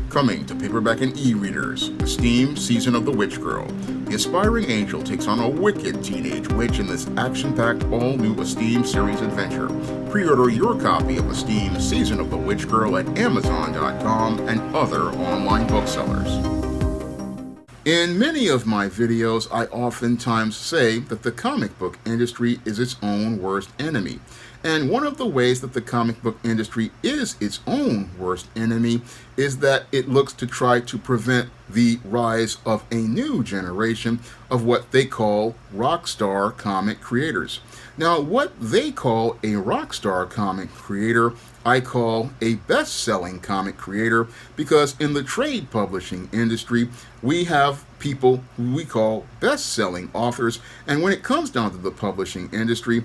Coming to paperback and e-readers, the steam Season of the Witch Girl. The aspiring angel takes on a wicked teenage witch in this action-packed all-new Esteem series adventure. Pre-order your copy of Esteem Season of the Witch Girl at Amazon.com and other online booksellers. In many of my videos, I oftentimes say that the comic book industry is its own worst enemy. And one of the ways that the comic book industry is its own worst enemy is that it looks to try to prevent the rise of a new generation of what they call Rockstar comic creators. Now, what they call a Rockstar comic creator, I call a best-selling comic creator, because in the trade publishing industry, we have people who we call best-selling authors, and when it comes down to the publishing industry,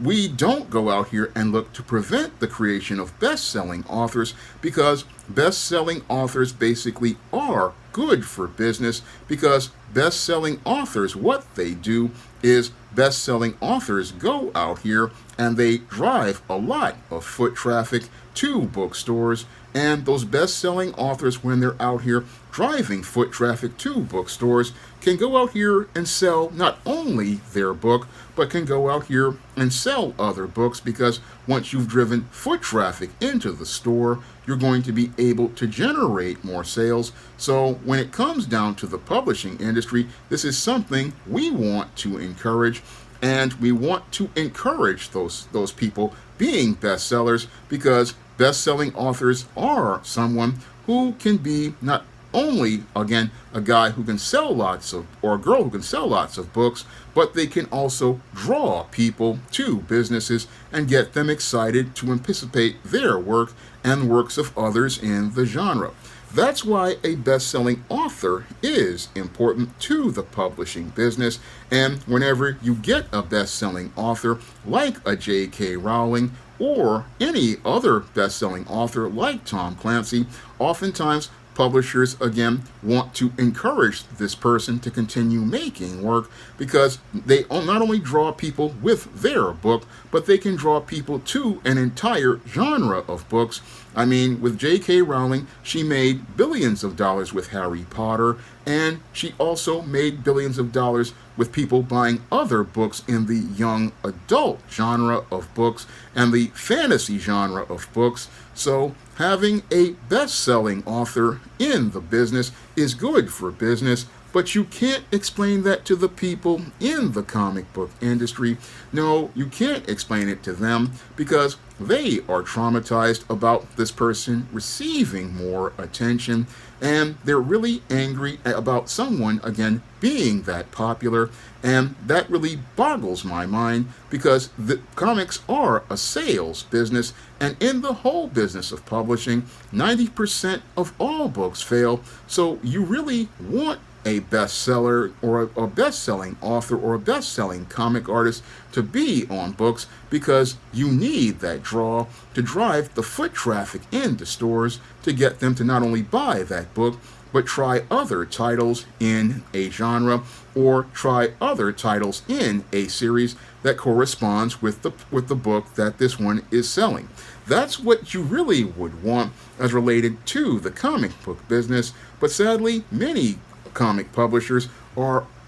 we don't go out here and look to prevent the creation of best-selling authors, because best-selling authors basically are good for business, because best-selling authors, what they do is best-selling authors go out here and they drive a lot of foot traffic to bookstores, and those best-selling authors, when they're out here driving foot traffic to bookstores, can go out here and sell not only their book, but can go out here and sell other books, because once you've driven foot traffic into the store, you're going to be able to generate more sales. So when it comes down to the publishing industry, this is something we want to encourage, and we want to encourage those people being bestsellers, because best-selling authors are someone who can be not only, again, a guy who can sell lots of, or a girl who can sell lots of books, but they can also draw people to businesses and get them excited to anticipate their work and works of others in the genre. That's why a best-selling author is important to the publishing business, and whenever you get a best-selling author like a J.K. Rowling or any other best-selling author like Tom Clancy, oftentimes publishers, again, want to encourage this person to continue making work, because they not only draw people with their book, but they can draw people to an entire genre of books. I mean, with J.K. Rowling, she made billions of dollars with Harry Potter, and she also made billions of dollars with people buying other books in the young adult genre of books and the fantasy genre of books. So having a best-selling author in the business is good for business, but you can't explain that to the people in the comic book industry. No, you can't explain it to them, because they are traumatized about this person receiving more attention, and they're really angry about someone, again, being that popular, and that really boggles my mind, because the comics are a sales business, and in the whole business of publishing, 90% of all books fail, so you really want a bestseller or a best-selling author or a best-selling comic artist to be on books, because you need that draw to drive the foot traffic into stores to get them to not only buy that book, but try other titles in a genre or try other titles in a series that corresponds with the book that this one is selling. That's what you really would want as related to the comic book business, but sadly, many comic publishers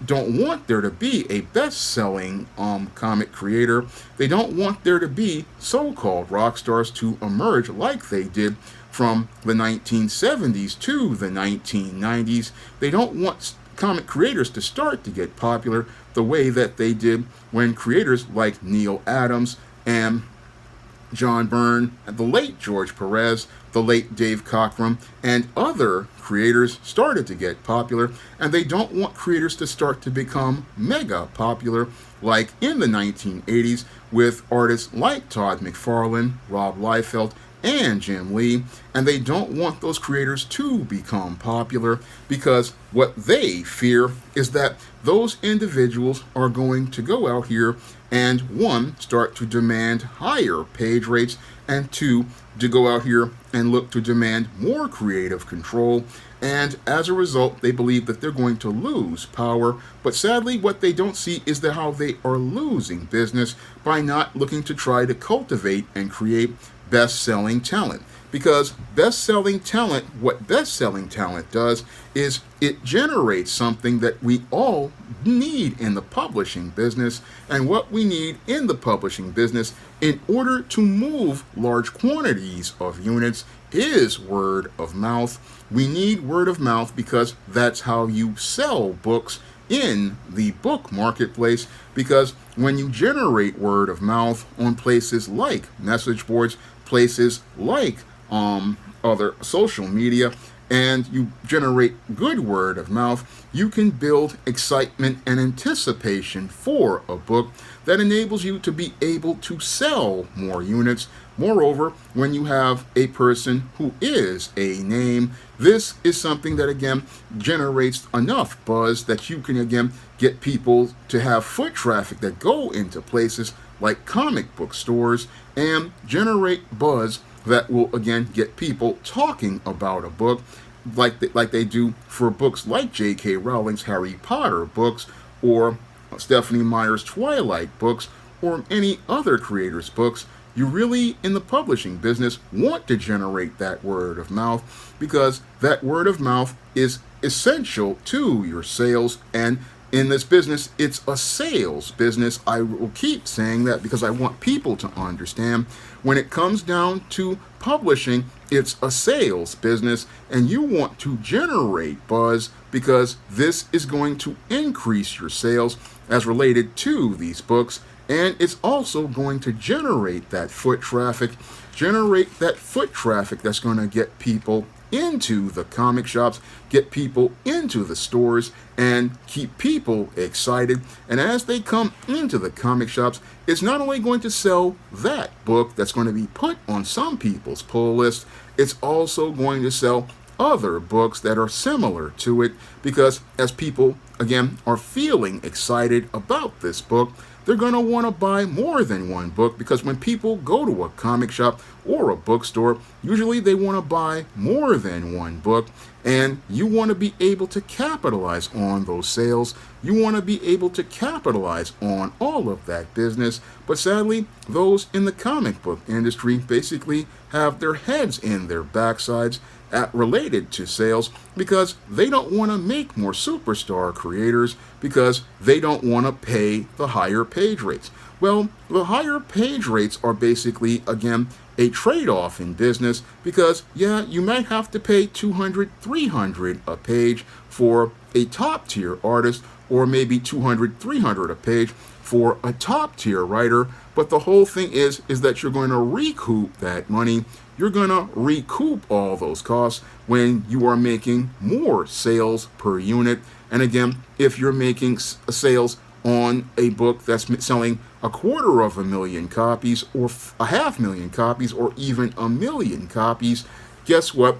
don't want there to be a best-selling comic creator. They don't want there to be so-called rock stars to emerge like they did from the 1970s to the 1990s. They don't want comic creators to start to get popular the way that they did when creators like Neil Adams and John Byrne, and the late George Perez, the late Dave Cockrum, and other creators started to get popular, and they don't want creators to start to become mega popular like in the 1980s with artists like Todd McFarlane, Rob Liefeld, and Jim Lee, and they don't want those creators to become popular, because what they fear is that those individuals are going to go out here and, one, start to demand higher page rates, and two, to go out here and look to demand more creative control, and as a result, they believe that they're going to lose power. But sadly, what they don't see is that how they are losing business by not looking to try to cultivate and create best-selling talent. because what best-selling talent does is it generates something that we all need in the publishing business. And what we need in the publishing business in order to move large quantities of units is word of mouth. We need word of mouth because that's how you sell books in the book marketplace, because when you generate word of mouth on places like message boards, places like other social media, and you generate good word of mouth, you can build excitement and anticipation for a book that enables you to be able to sell more units. Moreover, when you have a person who is a name, this is something that again generates enough buzz that you can again get people to have foot traffic that go into places like comic book stores and generate buzz that will again get people talking about a book like they do for books like J.K. Rowling's Harry Potter books, or Stephanie Meyer's Twilight books, or any other creator's books. You really, in the publishing business, want to generate that word of mouth, because that word of mouth is essential to your sales. And in this business, it's a sales business. I will keep saying that because I want people to understand when it comes down to publishing, it's a sales business, and you want to generate buzz because this is going to increase your sales as related to these books. And it's also going to generate that foot traffic that's going to get people into the comic shops, get people into the stores, and keep people excited. And as they come into the comic shops, it's not only going to sell that book that's going to be put on some people's pull list, it's also going to sell other books that are similar to it, because as people, again, are feeling excited about this book, they're going to want to buy more than one book, because when people go to a comic shop or a bookstore, usually they want to buy more than one book, and you want to be able to capitalize on those sales. You want to be able to capitalize on all of that business. But sadly, those in the comic book industry basically have their heads in their backsides related to sales, because they don't want to make more superstar creators, because they don't want to pay the higher page rates. Well, the higher page rates are basically, again, a trade-off in business, because yeah, you might have to pay $200, $300 a page for a top-tier artist, or maybe $200, $300 a page for a top-tier writer, but the whole thing is that you're going to recoup that money. You're going to recoup all those costs when you are making more sales per unit. And again, if you're making sales on a book that's selling 250,000 copies, or 500,000 copies, or even 1 million copies, guess what?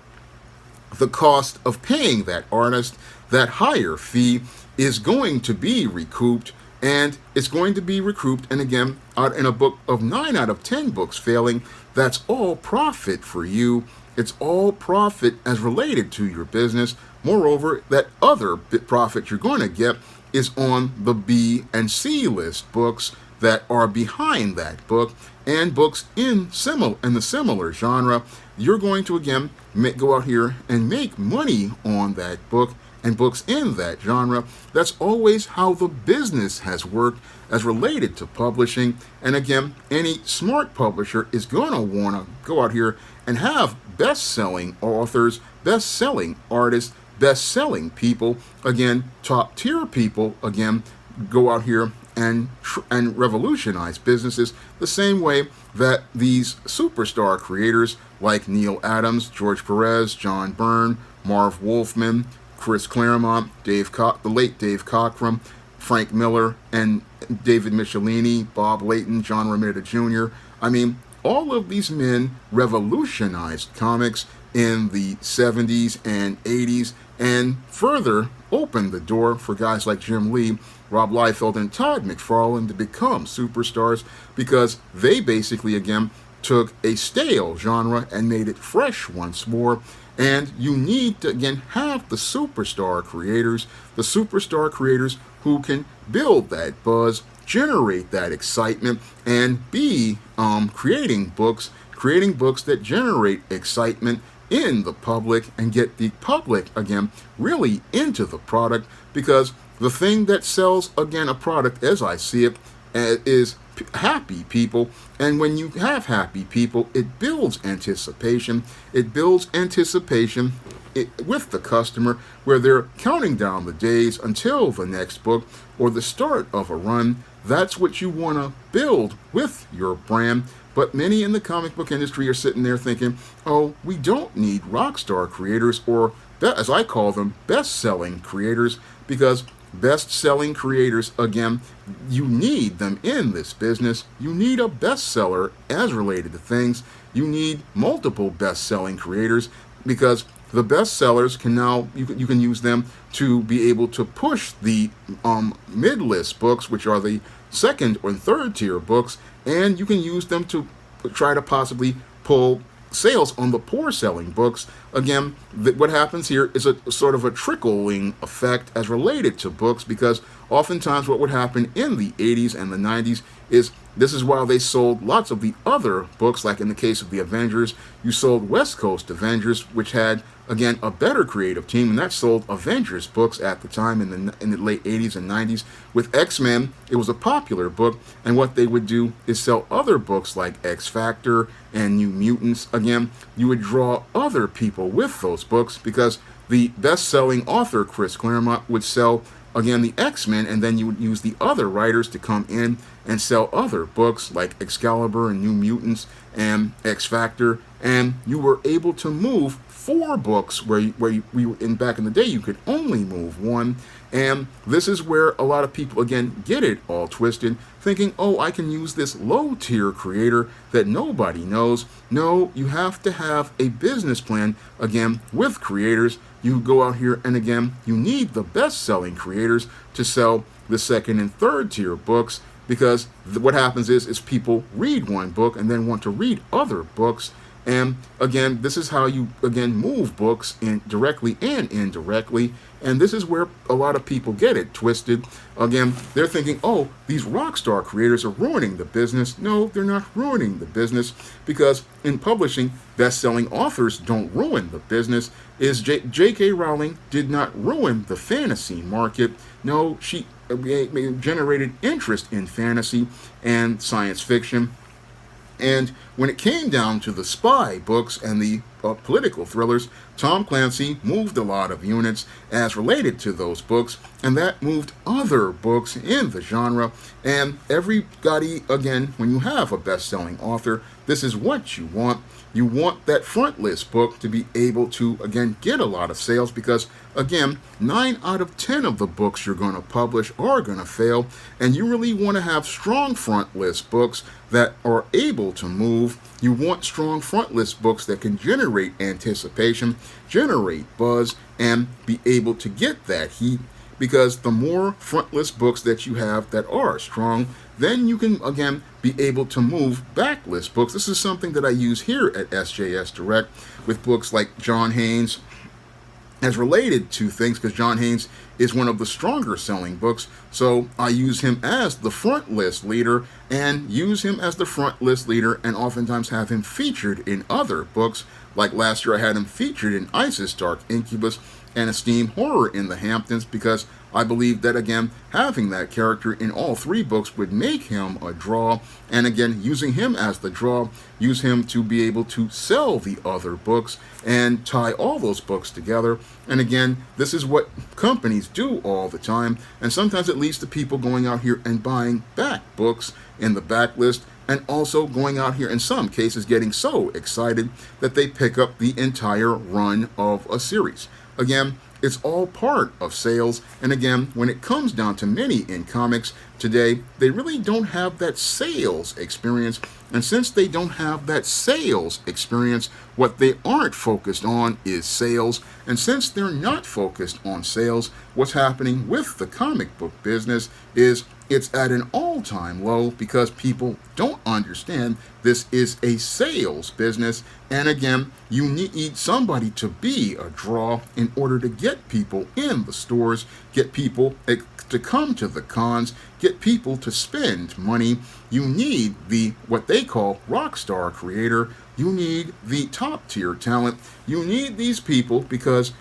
The cost of paying that artist that higher fee is going to be recouped, and it's going to be recouped. And again, in a book of 9 out of 10 books failing, that's all profit for you. It's all profit as related to your business. Moreover, that other profit you're going to get is on the B and C list books that are behind that book, and books in the similar genre. You're going to again go out here and make money on that book and books in that genre. That's always how the business has worked as related to publishing. And again, any smart publisher is going to want to go out here and have best-selling authors, best-selling artists, best-selling people, again, top-tier people, again, go out here and revolutionize businesses the same way that these superstar creators like Neil Adams, George Perez, John Byrne, Marv Wolfman, Chris Claremont, the late Dave Cockrum, Frank Miller, and David Michelini, Bob Layton, John Romita Jr. I mean, all of these men revolutionized comics in the 70s and 80s, and further opened the door for guys like Jim Lee, Rob Liefeld, and Todd McFarlane to become superstars, because they basically, again, took a stale genre and made it fresh once more. And you need to, again, have the superstar creators who can build that buzz, generate that excitement, and be creating books, creating books that generate excitement in the public and get the public, again, really into the product, because the thing that sells, again, a product, as I see it, is happy people. And when you have happy people, it builds anticipation. It builds anticipation with the customer, where they're counting down the days until the next book or the start of a run. That's what you want to build with your brand. But many in the comic book industry are sitting there thinking, oh, we don't need Rockstar creators, or as I call them, best-selling creators, because best-selling creators, again, you need them in this business. You need a bestseller as related to things. You need multiple best-selling creators, because the bestsellers can now, you can use them to be able to push the mid-list books, which are the second or third tier books, and you can use them to try to possibly pull sales on the poor selling books. Again, what happens here is a sort of a trickling effect as related to books, because oftentimes what would happen in the 80s and the 90s is, this is why they sold lots of the other books, like in the case of the Avengers, you sold West Coast Avengers, which had, again, a better creative team, and that sold Avengers books at the time in the late 80s and 90s. With X-Men, it was a popular book, and what they would do is sell other books like X Factor and New Mutants. Again, you would draw other people with those books, because the best-selling author, Chris Claremont, would sell, again, the X-Men, and then you would use the other writers to come in and sell other books like Excalibur and New Mutants and X Factor, and you were able to move 4 books where back in the day you could only move 1. And this is where a lot of people, again, get it all twisted, thinking, oh, I can use this low tier creator that nobody knows. No, you have to have a business plan, again, with creators. You go out here, and again, you need the best-selling creators to sell the second and third tier books, because what happens is people read one book and then want to read other books. And again, this is how you, again, move books in directly and indirectly. And this is where a lot of people get it twisted. Again, they're thinking, oh, these Rockstar creators are ruining the business. No, they're not ruining the business, because in publishing, best-selling authors don't ruin the business. J.K. Rowling did not ruin the fantasy market. No, she generated interest in fantasy and science fiction. And when it came down to the spy books and the political thrillers, Tom Clancy moved a lot of units as related to those books, and that moved other books in the genre. And everybody, again, when you have a best-selling author, this is what you want. You want that front list book to be able to, again, get a lot of sales, because, again, 9 out of 10 of the books you're going to publish are going to fail, and you really want to have strong front list books that are able to move. You want strong front list books that can generate anticipation, generate buzz, and be able to get that heat, because the more front list books that you have that are strong, then you can, again, be able to move backlist books. This is something that I use here at SJS Direct with books like John Haynes, as related to things, because John Haynes is one of the stronger selling books. So I use him as the front list leader, and use him as the front list leader, and oftentimes have him featured in other books. Like last year, I had him featured in Isis Dark Incubus and Esteem Horror in the Hamptons, because I believe that, again, having that character in all 3 books would make him a draw. And again, using him as the draw, use him to be able to sell the other books and tie all those books together. And again, this is what companies do all the time. And sometimes it leads to people going out here and buying back books in the backlist, and also going out here in some cases getting so excited that they pick up the entire run of a series. Again, it's all part of sales. And again, when it comes down to many in comics today, they really don't have that sales experience. And since they don't have that sales experience, what they aren't focused on is sales. And since they're not focused on sales, what's happening with the comic book business is it's at an all-time low, because people don't understand this is a sales business. And again, you need somebody to be a draw in order to get people in the stores, get people to come to the cons, get people to spend money. You need the what they call Rockstar creator. You need the top tier talent. You need these people because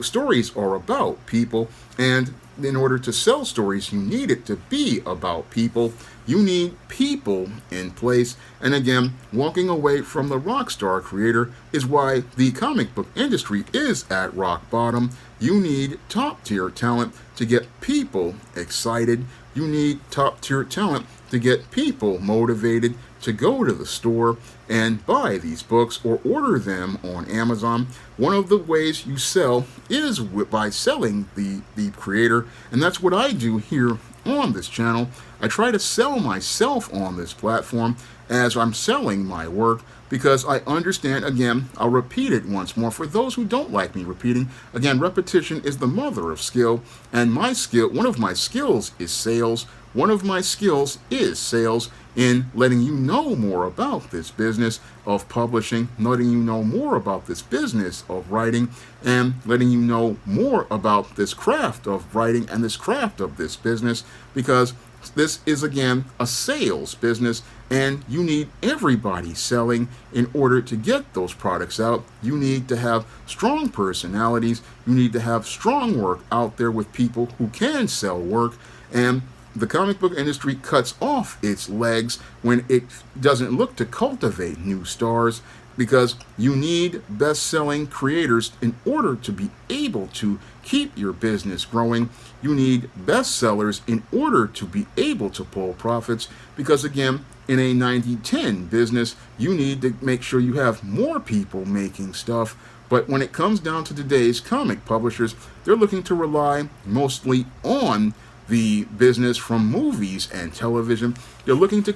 stories are about people, and in order to sell stories, you need it to be about people. You need people in place. And again, walking away from the Rockstar creator is why the comic book industry is at rock bottom. You need top tier talent to get people excited. You need top tier talent to get people motivated to go to the store and buy these books or order them on Amazon. One of the ways you sell is by selling the creator, and that's what I do here on this channel. I try to sell myself on this platform as I'm selling my work, because I understand, again, I'll repeat it once more for those who don't like me repeating. Again, repetition is the mother of skill, and one of my skills is sales. One of my skills is sales, in letting you know more about this business of publishing, letting you know more about this business of writing, and letting you know more about this craft of writing and this craft of this business, because this is, again, a sales business, and you need everybody selling in order to get those products out. You need to have strong personalities. You need to have strong work out there with people who can sell work, and the comic book industry cuts off its legs when it doesn't look to cultivate new stars, because you need best-selling creators in order to be able to keep your business growing. You need bestsellers in order to be able to pull profits, because again, in a 90-10 business, you need to make sure you have more people making stuff. But when it comes down to today's comic publishers, they're looking to rely mostly on the business from movies and television. They're looking to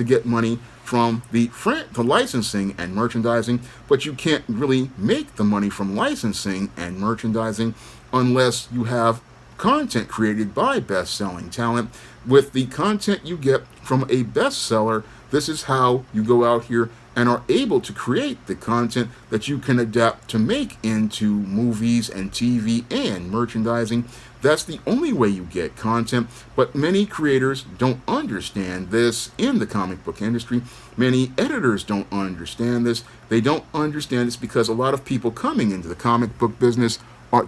get money from the licensing and merchandising, but you can't really make the money from licensing and merchandising unless you have content created by best-selling talent. With the content you get from a bestseller, this is how you go out here and are able to create the content that you can adapt to make into movies and TV and merchandising. That's the only way you get content, but many creators don't understand this in the comic book industry. Many editors don't understand this. They don't understand this because a lot of people coming into the comic book business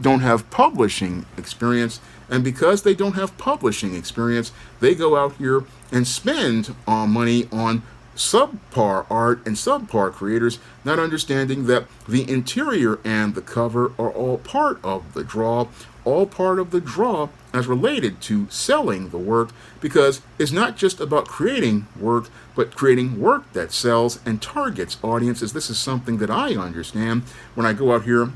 don't have publishing experience, and because they don't have publishing experience, they go out here and spend money on subpar art and subpar creators, not understanding that the interior and the cover are all part of the draw, as related to selling the work, because it's not just about creating work, but creating work that sells and targets audiences. This is something that I understand when I go out here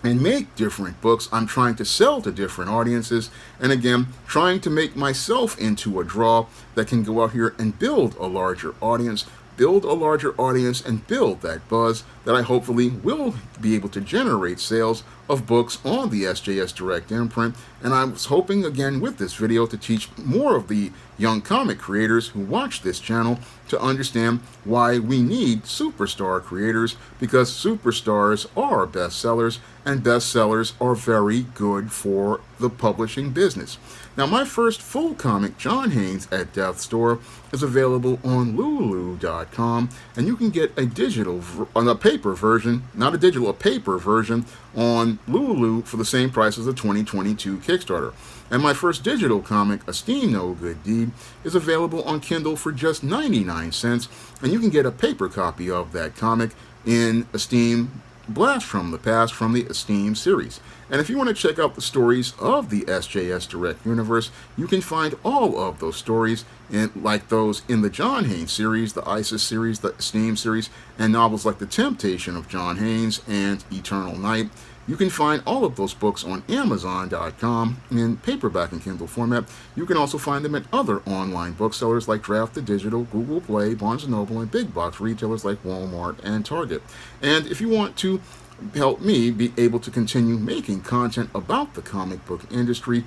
and make different books. I'm trying to sell to different audiences, and again, trying to make myself into a draw that can go out here and build a larger audience, and build that buzz that I hopefully will be able to generate sales of books on the SJS Direct imprint. And I was hoping, again, with this video to teach more of the young comic creators who watch this channel to understand why we need superstar creators, because superstars are bestsellers, and bestsellers are very good for the publishing business. Now, my first full comic, John Haynes at Death's Door, is available on Lulu.com, and you can get a paper version on Lulu for the same price as the 2022 Kickstarter. And my first digital comic, A Steam No Good Deed, is available on Kindle for just 99 cents, and you can get a paper copy of that comic in Esteem Blast from the Past from the Esteem series. And if you want to check out the stories of the SJS Direct universe, you can find all of those stories, like those in the John Haynes series, the ISIS series, the Esteem series, and novels like The Temptation of John Haynes and Eternal Night. You can find all of those books on Amazon.com in paperback and Kindle format. You can also find them at other online booksellers like Draft the Digital, Google Play, Barnes & Noble, and big box retailers like Walmart and Target. And if you want to help me be able to continue making content about the comic book industry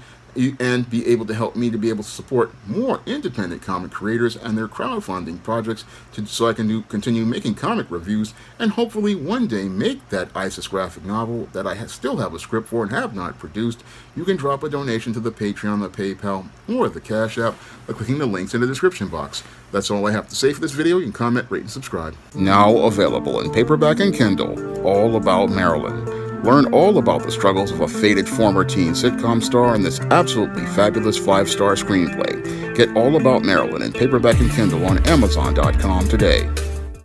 and be able to help me to be able to support more independent comic creators and their crowdfunding projects so I can continue making comic reviews and hopefully one day make that ISIS graphic novel that I still have a script for and have not produced. You can drop a donation to the Patreon, the PayPal, or the Cash App by clicking the links in the description box. That's all I have to say for this video. You can comment, rate, and subscribe. Now available in paperback and Kindle, All About Marilyn. Learn all about the struggles of a faded former teen sitcom star in this absolutely fabulous 5-star screenplay. Get All About Marilyn in paperback and Kindle on Amazon.com today.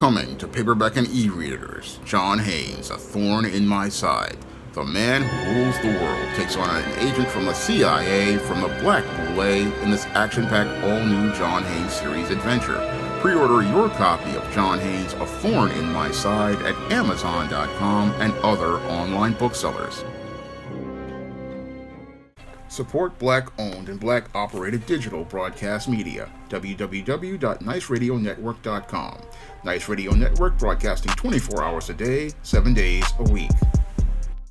Coming to paperback and e-readers, John Haynes, A Thorn in My Side. The man who rules the world takes on an agent from the CIA from the Black Boule in this action-packed all-new John Haynes series adventure. Pre-order your copy of John Haynes' A Thorn in My Side at Amazon.com and other online booksellers. Support Black-owned and Black-operated digital broadcast media. www.niceradionetwork.com. Nice Radio Network broadcasting 24 hours a day, 7 days a week.